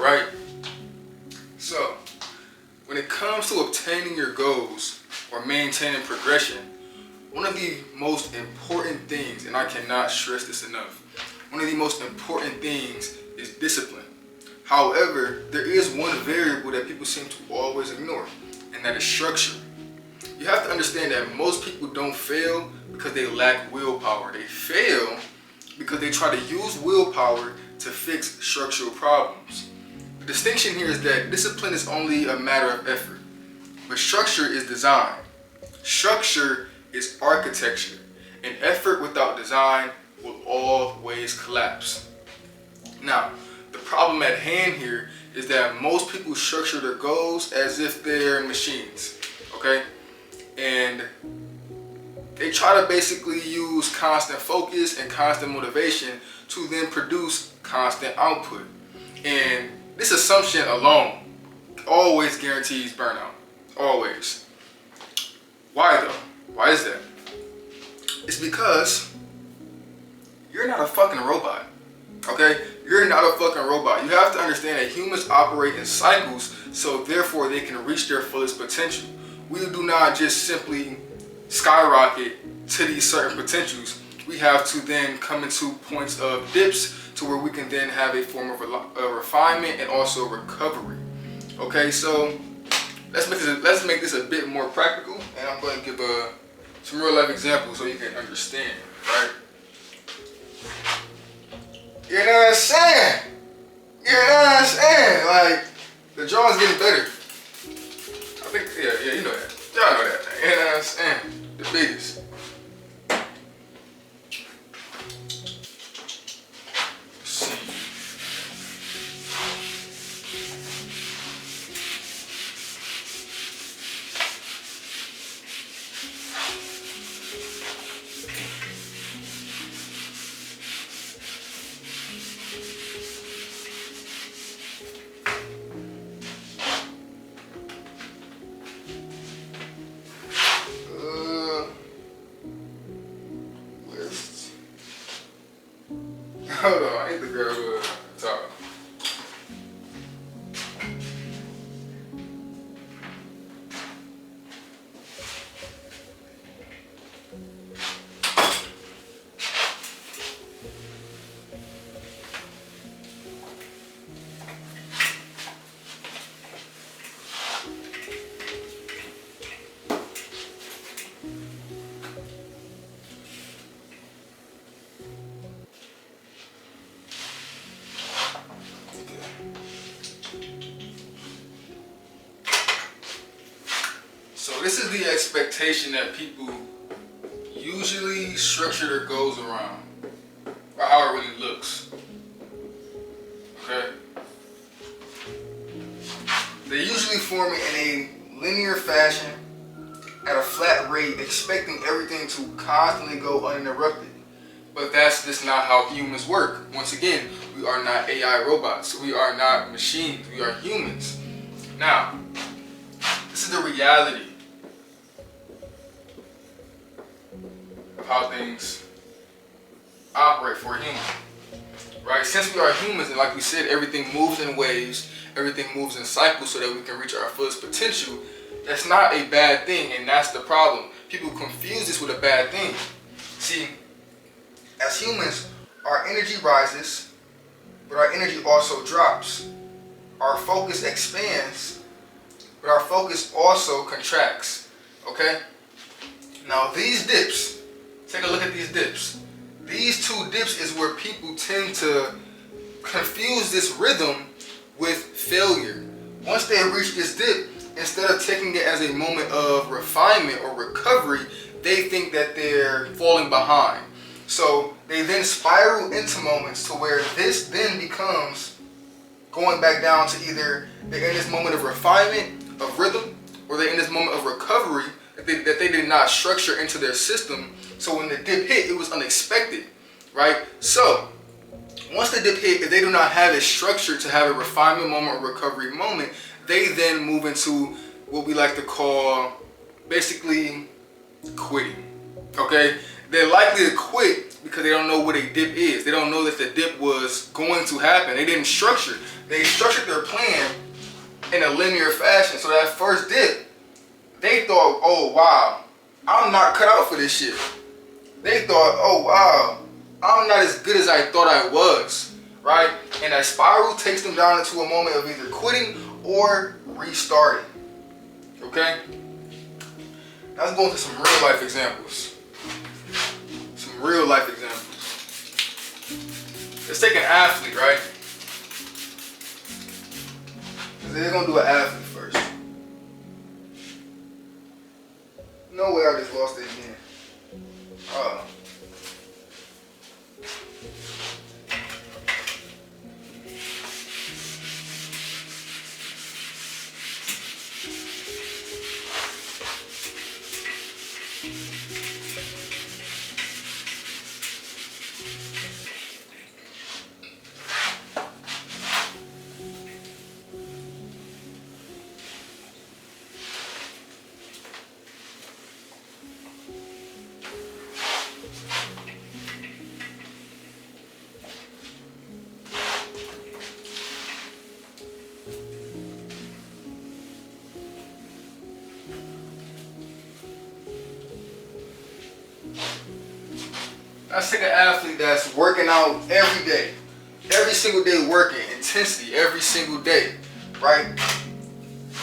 right? So, when it comes to obtaining your goals or maintaining progression, one of the most important things, and I cannot stress this enough, one of the most important things is discipline. However, there is one variable that people seem to always ignore, and that is structure. You have to understand that most people don't fail because they lack willpower. They fail because they try to use willpower to fix structural problems. The distinction here is that discipline is only a matter of effort, but structure is design. Structure is architecture, and effort without design will always collapse. Now, the problem at hand here is that most people structure their goals as if they're machines, okay? And they try to basically use constant focus and constant motivation to then produce constant output. And this assumption alone always guarantees burnout, always. Why though? Why is that? It's because you're not a fucking robot, okay? You're not a fucking robot. You have to understand that humans operate in cycles, so therefore they can reach their fullest potential. We do not just simply skyrocket to these certain potentials. We have to then come into points of dips to where we can then have a form of refinement and also recovery. Okay, so let's make this a bit more practical, and I'm going to give some real life examples so you can understand, right? You know what I'm saying? You know what I'm saying? Like, the drawing's getting better. I think, yeah, you know that. Y'all know that. You know what I'm saying? The biggest. Let's see. Hold on, I ain't the girl who talk. So this is the expectation that people usually structure their goals around, or how it really looks. Okay? They usually form it in a linear fashion at a flat rate, expecting everything to constantly go uninterrupted. But that's just not how humans work. Once again, we are not AI robots. We are not machines. We are humans. Now, this is the reality of how things operate for a human, right? Since we are humans, and like we said, everything moves in waves, everything moves in cycles so that we can reach our fullest potential. That's not a bad thing, and that's the problem. People confuse this with a bad thing. See, as humans, our energy rises, but our energy also drops. Our focus expands, but our focus also contracts, okay? Now these dips, take a look at these dips. These two dips is where people tend to confuse this rhythm with failure. Once they reach this dip, instead of taking it as a moment of refinement or recovery, they think that they're falling behind. So they then spiral into moments to where this then becomes going back down to either they're in this moment of refinement, of rhythm, or they're in this moment of recovery that they did not structure into their system. So when the dip hit, it was unexpected, right? So once the dip hit, if they do not have a structure to have a refinement moment or recovery moment, they then move into what we like to call basically quitting, okay? They're likely to quit because they don't know what a dip is. They don't know that the dip was going to happen. They didn't structure. They structured their plan in a linear fashion. So that first dip, they thought, oh wow, I'm not cut out for this shit. They thought, oh wow, I'm not as good as I thought I was, right? And that spiral takes them down into a moment of either quitting or restarting, okay? Now let's go into some real life examples. Some real life examples. Let's take an athlete, right? They're gonna do an athlete first. No way I just lost it again. Let's take an athlete that's working out every day. Every single day working, intensity, every single day, right?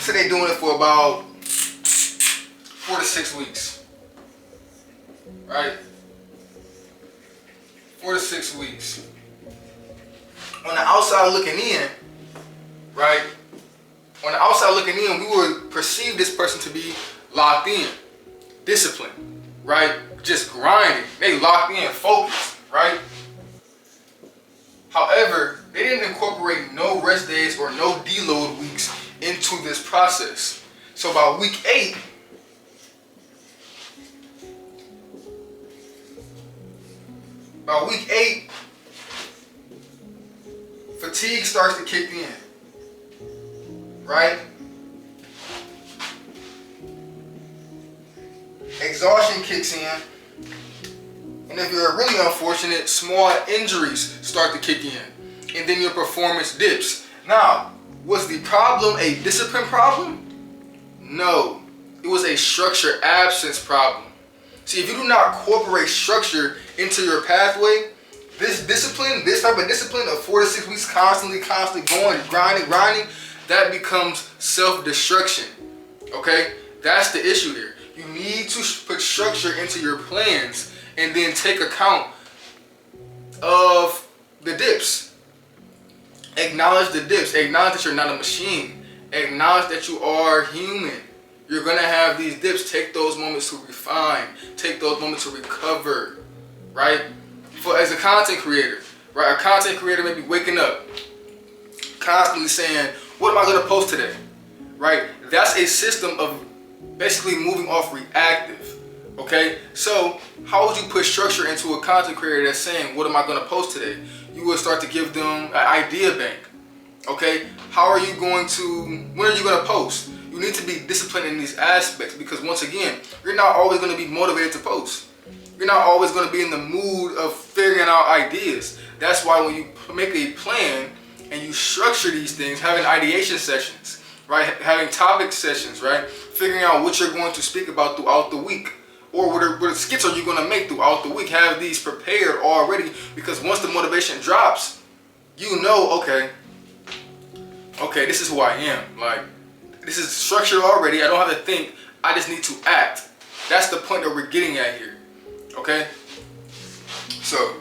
So they're doing it for about 4 to 6 weeks, right? 4 to 6 weeks. On the outside looking in, right? On the outside looking in, we would perceive this person to be locked in, disciplined, right? Just grinding. They locked in, focused, right? However, they didn't incorporate no rest days or no deload weeks into this process. So by week 8, fatigue starts to kick in, right? Exhaustion kicks in, and if you're really unfortunate, small injuries start to kick in, and then your performance dips. Now, was the problem a discipline problem? No, it was a structure absence problem. See, if you do not incorporate structure into your pathway, this type of discipline of 4 to 6 weeks, constantly going, grinding, that becomes self-destruction. Okay, that's the issue there. You need to put structure into your plans and then take account of the dips. Acknowledge the dips. Acknowledge that you're not a machine. Acknowledge that you are human. You're going to have these dips. Take those moments to refine. Take those moments to recover, right? For as a content creator, right? A content creator may be waking up, constantly saying, what am I going to post today, right? That's a system of basically moving off reactive, okay? So how would you put structure into a content creator that's saying, what am I going to post today? You would start to give them an idea bank, okay? How are you going to, when are you going to post? You need to be disciplined in these aspects because once again, you're not always going to be motivated to post. You're not always going to be in the mood of figuring out ideas. That's why when you make a plan and you structure these things, having ideation sessions, right? Having topic sessions, right? Figuring out what you're going to speak about throughout the week, or what skits are you going to make throughout the week. Have these prepared already, because once the motivation drops, you know, okay, this is who I am. Like, this is structured already. I don't have to think. I just need to act. That's the point that we're getting at here. Okay? So,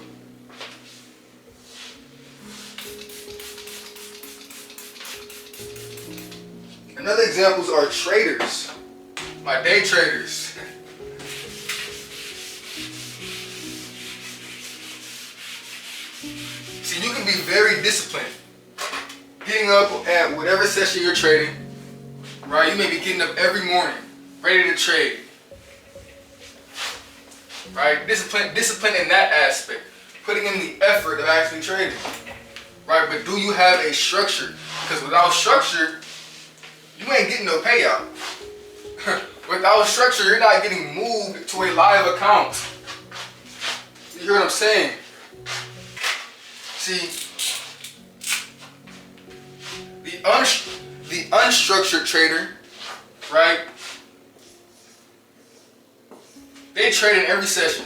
another examples are traders, my day traders. See, you can be very disciplined, getting up at whatever session you're trading, right? You may be getting up every morning, ready to trade, right? Discipline in that aspect, putting in the effort of actually trading, right? But do you have a structure? Because without structure, you ain't getting no payout. Without structure, you're not getting moved to a live account. You hear what I'm saying? See, the unstructured trader, right? They trade in every session.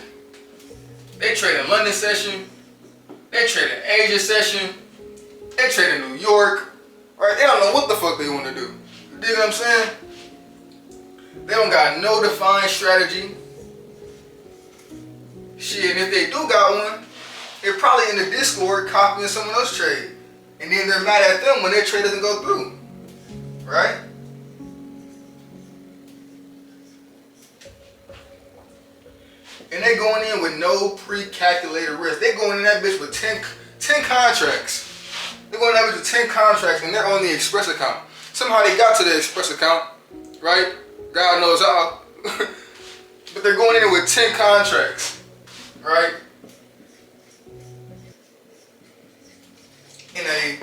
They trade in London session. They trade in Asia session. They trade in New York. Right? They don't know what the fuck they want to do. You dig what I'm saying? They don't got no defined strategy. Shit, and if they do got one, they're probably in the Discord copying someone else's trade. And then they're mad at them when their trade doesn't go through. Right? And they going in with no pre-calculated risk. They going in that bitch with 10 contracts. They're going in that bitch with 10 contracts and they're on the Express account. Somehow they got to the Express account, right? God knows how. But they're going in with 10 contracts, right? In a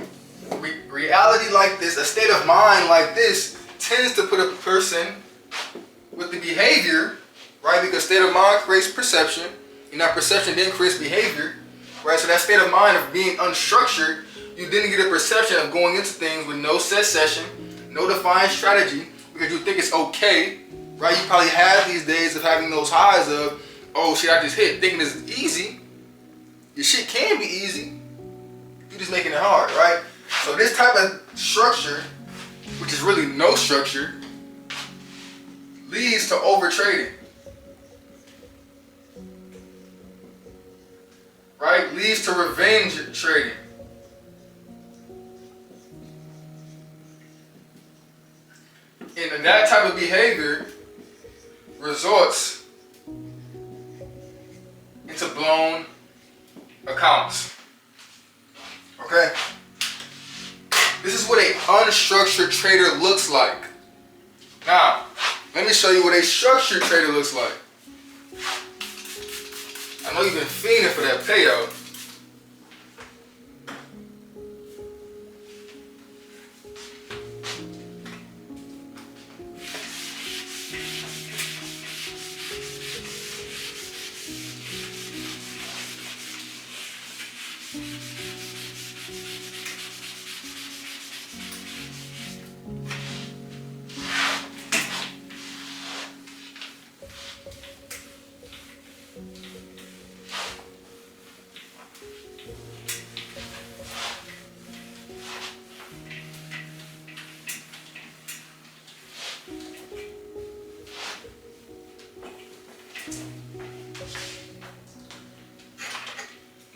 reality like this, a state of mind like this tends to put a person with the behavior, right? Because state of mind creates perception, and that perception then creates behavior, right? So that state of mind of being unstructured, you didn't get a perception of going into things with no set session, no defined strategy, because you think it's okay, right? You probably have these days of having those highs of, oh shit, I just hit, thinking it's easy. Your shit can be easy. You're just making it hard, right? So this type of structure, which is really no structure, leads to overtrading. Right? Leads to revenge trading. And that type of behavior results into blown accounts. Okay? This is what an unstructured trader looks like. Now, let me show you what a structured trader looks like. I know you've been fiending for that payout.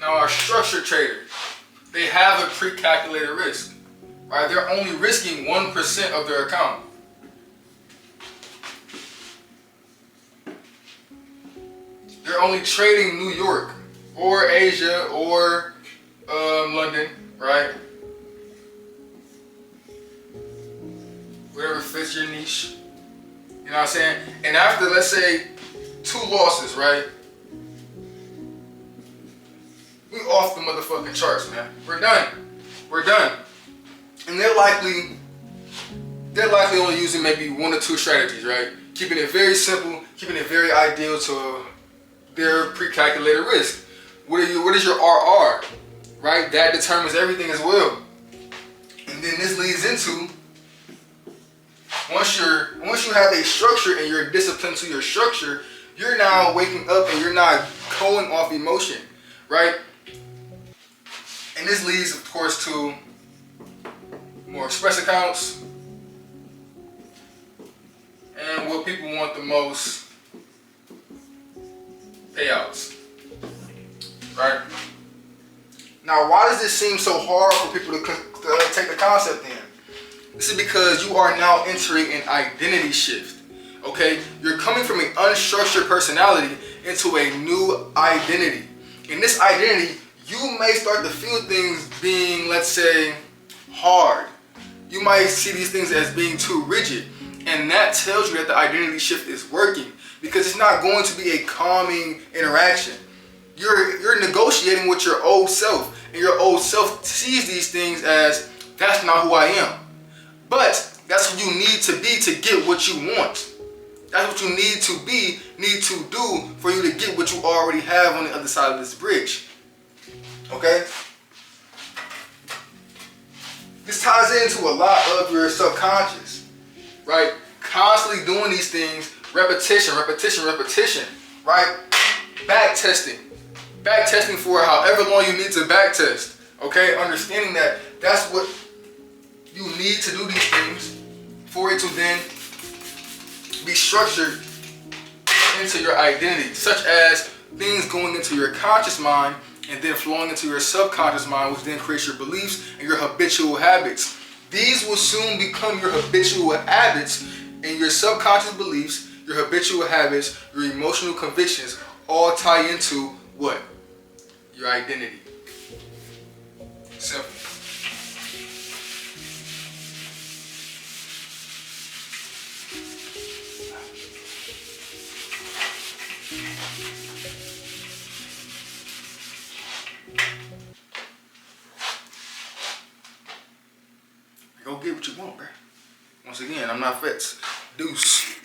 Now our structured traders, they have a pre-calculated risk, right? They're only risking 1% of their account. They're only trading New York or Asia or London, right? Whatever fits your niche. You know what I'm saying? And after, let's say, 2 losses, right? We off the motherfucking charts, man. We're done. We're done. And they're likely only using maybe 1 or 2 strategies, right? Keeping it very simple, keeping it very ideal to their pre-calculated risk. What is your RR, right? That determines everything as well. And then this leads into once you have a structure and you're disciplined to your structure, you're now waking up and you're not going off emotion, right? And this leads, of course, to more Express accounts and what people want the most, payouts, right? Now, why does this seem so hard for people to take the concept in? This is because you are now entering an identity shift, okay? You're coming from an unstructured personality into a new identity. In this identity, you may start to feel things being, let's say, hard. You might see these things as being too rigid. And that tells you that the identity shift is working because it's not going to be a calming interaction. You're negotiating with your old self, and your old self sees these things as, that's not who I am. But that's who you need to be to get what you want. That's what you need to be, need to do for you to get what you already have on the other side of this bridge. Okay? This ties into a lot of your subconscious, right? Constantly doing these things, repetition, right? Back testing for however long you need to back test, okay? Understanding that that's what you need to do these things for it to then be structured into your identity, such as things going into your conscious mind and then flowing into your subconscious mind, which then creates your beliefs and your habitual habits. These will soon become your habitual habits, and your subconscious beliefs, your habitual habits, your emotional convictions all tie into what? Your identity. Simple. Go get what you want, bro. Once again, I'm not Fetz. Deuce.